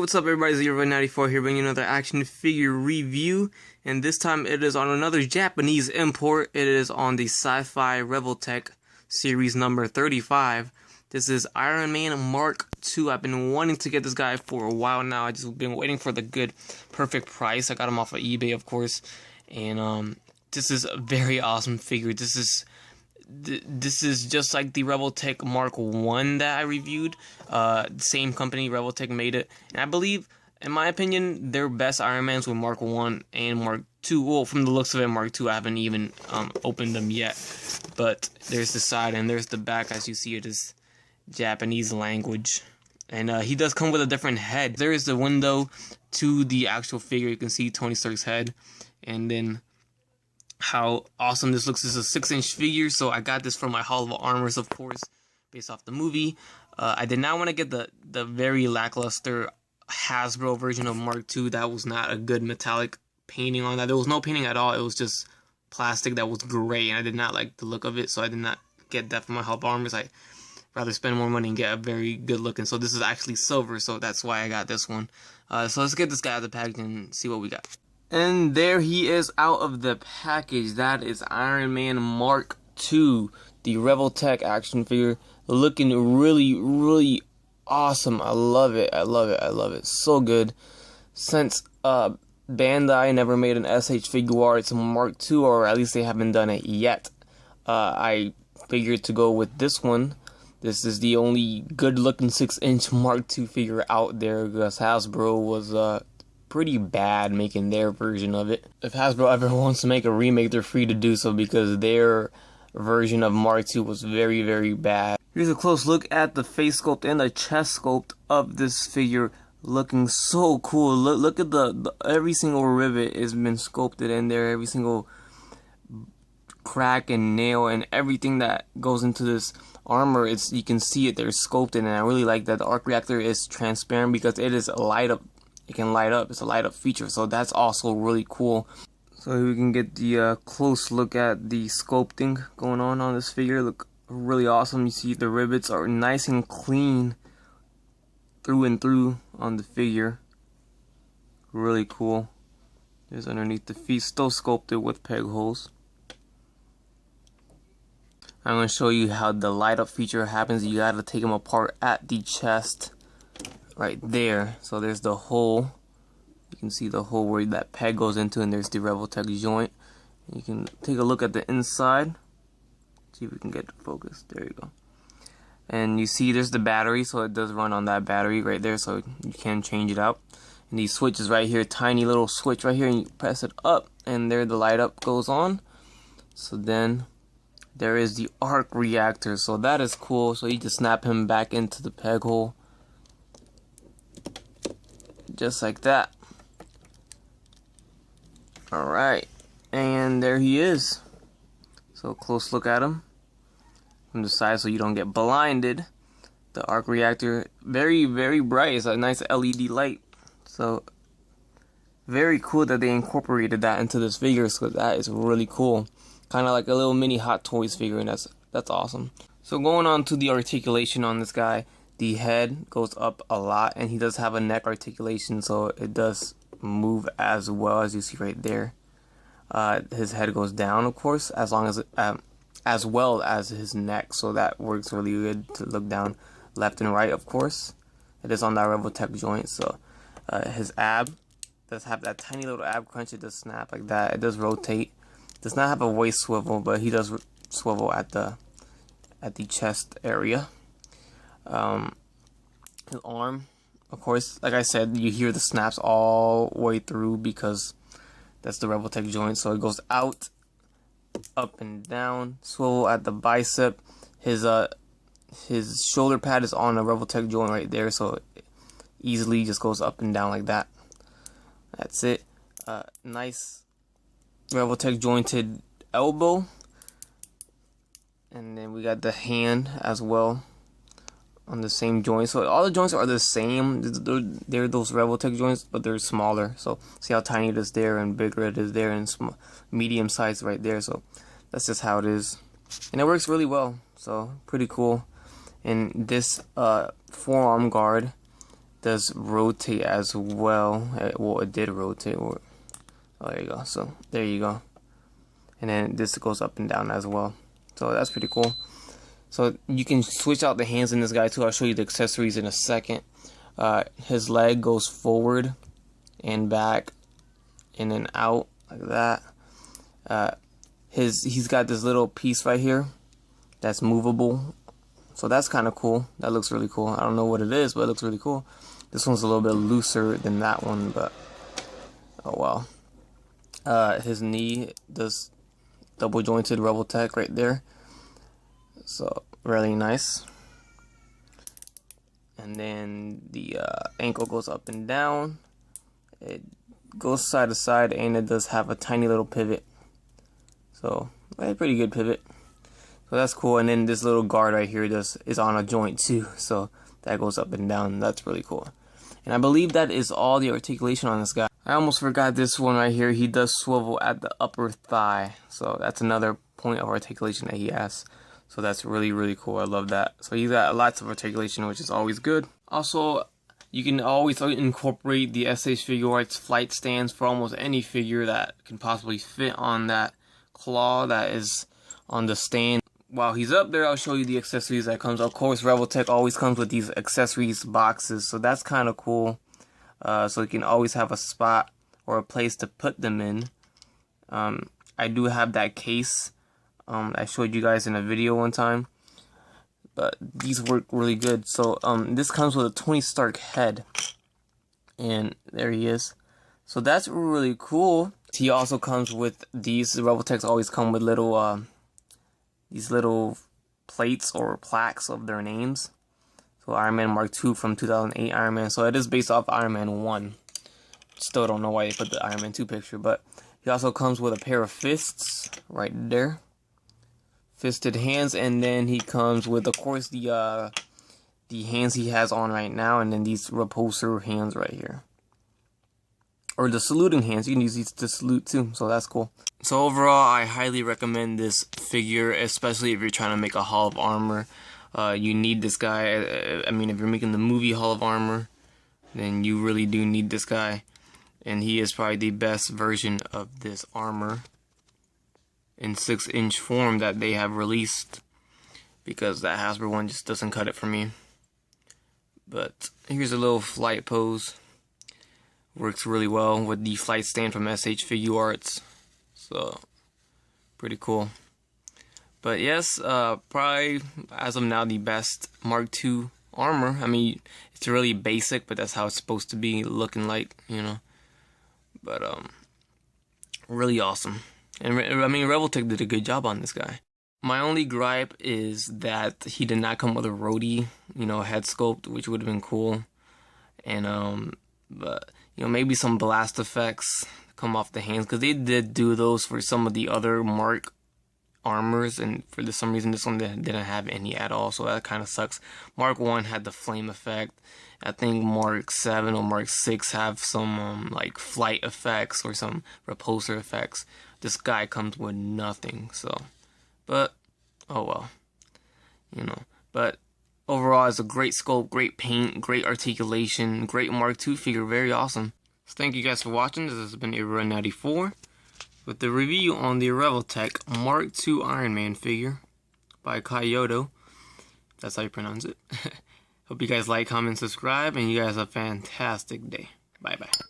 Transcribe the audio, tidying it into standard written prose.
What's up everybody, Zero94 here bringing another action figure review, and this time it is on another Japanese import. It is on the sci-fi Revoltech series number 35. This is Iron Man Mark II. I've been wanting to get this guy for a while now. I just been waiting for the good, perfect price. I got him off of eBay, of course, and this is a very awesome figure. This is just like the Revoltech Mark I that I reviewed. Same company, Revoltech, made it. And I believe, in my opinion, their best Iron Mans were Mark I and Mark II. Well, from the looks of it, Mark II, I haven't even opened them yet. But there's the side and there's the back. As you see, it is Japanese language. And he does come with a different head. There is the window to the actual figure. You can see Tony Stark's head. And then how awesome this looks. This is a 6-inch figure, so I got this from my Hall of Armors, of course, based off the movie. I did not want to get the very lackluster Hasbro version of Mark II. That was not a good metallic painting on that. There was no painting at all. It was just plastic that was gray, and I did not like the look of it, so I did not get that from my Hall of Armors. I'd rather spend more money and get a very good looking. So this is actually silver, so that's why I got this one. So let's get this guy out of the package and see what we got. And there he is out of the package. That is Iron Man Mark II, the Revoltech action figure, looking really awesome. I love it. I love it. So good. Since Bandai never made an SH Figuarts Mark II, or at least they haven't done it yet, I figured to go with this one. This is the only good looking 6-inch Mark II figure out there, because Hasbro was pretty bad making their version of it. If Hasbro ever wants to make a remake, they're free to do so, because their version of Mark II was very bad. Here's a close look at the face sculpt and the chest sculpt of this figure, looking so cool. Look at the every single rivet has been sculpted in there, every single crack and nail and everything that goes into this armor. You can see it, they're sculpted, and I really like that the arc reactor is transparent because it is a light up. It can light up. It's a light up feature, so that's also really cool. So here we can get the close look at the sculpting going on this figure. Look really awesome. You see the rivets are nice and clean through and through on the figure. Really cool. There's underneath the feet, still sculpted with peg holes. I'm going to show you how the light up feature happens. You got to take them apart at the chest. Right there, so there's the hole. You can see the hole where that peg goes into, and there's the Revoltech joint. You can take a look at the inside. See if we can get the focus. There you go. And you see there's the battery, so it does run on that battery right there, so you can change it out. And these switches right here, tiny little switch right here, and you press it up, and there the light up goes on. So then there is the arc reactor, so that is cool. So you just snap him back into the peg hole. Just like that. Alright, and there he is. So close look at him from the side so you don't get blinded. The arc reactor, very bright. It's a nice LED light. So very cool that they incorporated that into this figure. So that is really cool. Kind of like a little mini Hot Toys figure, and that's awesome. So going on to the articulation on this guy. The head goes up a lot, and he does have a neck articulation, so it does move as well, as you see right there. His head goes down, of course, as well as his neck, so that works really good to look down left and right, of course. It is on that Revoltech joint, so his ab does have that tiny little ab crunch. It does snap like that. It does rotate. Does not have a waist swivel, but he does swivel at the chest area. His arm, of course, like I said, you hear the snaps all the way through because that's the Revoltech joint. So it goes out, up and down, swivel at the bicep. His shoulder pad is on a Revoltech joint right there, so it easily just goes up and down like that. That's it. Nice Revoltech jointed elbow, and then we got the hand as well on the same joint. So all the joints are the same. They're those Revoltech joints, but they're smaller. So see how tiny it is there, and bigger it is there, and medium size right there. So that's just how it is, and it works really well. So pretty cool. And this forearm guard does rotate as well. Well, it did rotate. Oh, there you go. So there you go. And then this goes up and down as well. So that's pretty cool. So you can switch out the hands in this guy too. I'll show you the accessories in a second. His leg goes forward and back and then out like that. He's got this little piece right here that's movable. So that's kind of cool. That looks really cool. I don't know what it is, but it looks really cool. This one's a little bit looser than that one, but oh well. His knee does double jointed Revoltech right there. So really nice. And then the ankle goes up and down. It goes side to side, and it does have a tiny little pivot. So a pretty good pivot. So that's cool. And then this little guard right here is on a joint too. So that goes up and down. That's really cool. And I believe that is all the articulation on this guy. I almost forgot this one right here. He does swivel at the upper thigh. So that's another point of articulation that he has. So that's really, really cool. I love that. So he's got lots of articulation, which is always good. Also, you can always incorporate the SH Figuarts flight stands for almost any figure that can possibly fit on that claw that is on the stand. While he's up there, I'll show you the accessories that comes. Of course, Revoltech always comes with these accessories boxes, so that's kind of cool. So you can always have a spot or a place to put them in. I do have that case. I showed you guys in a video one time, but these work really good. So this comes with a Tony Stark head, and there he is. So that's really cool. He also comes with these. The Revoltechs always come with little these little plates or plaques of their names. So Iron Man Mark II from 2008 Iron Man. So it is based off Iron Man 1. Still don't know why they put the Iron Man 2 picture, but he also comes with a pair of fists right there. Fisted hands, and then he comes with, of course, the hands he has on right now, and then these repulsor hands right here, or the saluting hands. You can use these to salute too, so that's cool. So overall, I highly recommend this figure, especially if you're trying to make a Hall of Armor. You need this guy. I mean, if you're making the movie Hall of Armor, then you really do need this guy, and he is probably the best version of this armor in 6-inch form that they have released, because that Hasbro one just doesn't cut it for me. But here's a little flight pose. Works really well with the flight stand from SH Figuarts. So pretty cool. But yes, probably as of now the best Mark II armor. I mean, it's really basic, but that's how it's supposed to be looking like, you know. But really awesome. And I mean, Revoltech did a good job on this guy. My only gripe is that he did not come with a Rhodey, you know, head sculpt, which would have been cool. And but you know, maybe some blast effects come off the hands, because they did do those for some of the other Mark armors, and for some reason this one didn't have any at all, so that kind of sucks. Mark 1 had the flame effect. I think Mark 7 or Mark 6 have some like flight effects or some repulsor effects. This guy comes with nothing, so, but oh well, you know. But overall, it's a great sculpt, great paint, great articulation, great Mark II figure, very awesome. So thank you guys for watching. This has been Run94 with the review on the Revoltech Mark II Iron Man figure by Kaiyodo. That's how you pronounce it. Hope you guys like, comment, subscribe, and you guys have a fantastic day. Bye bye.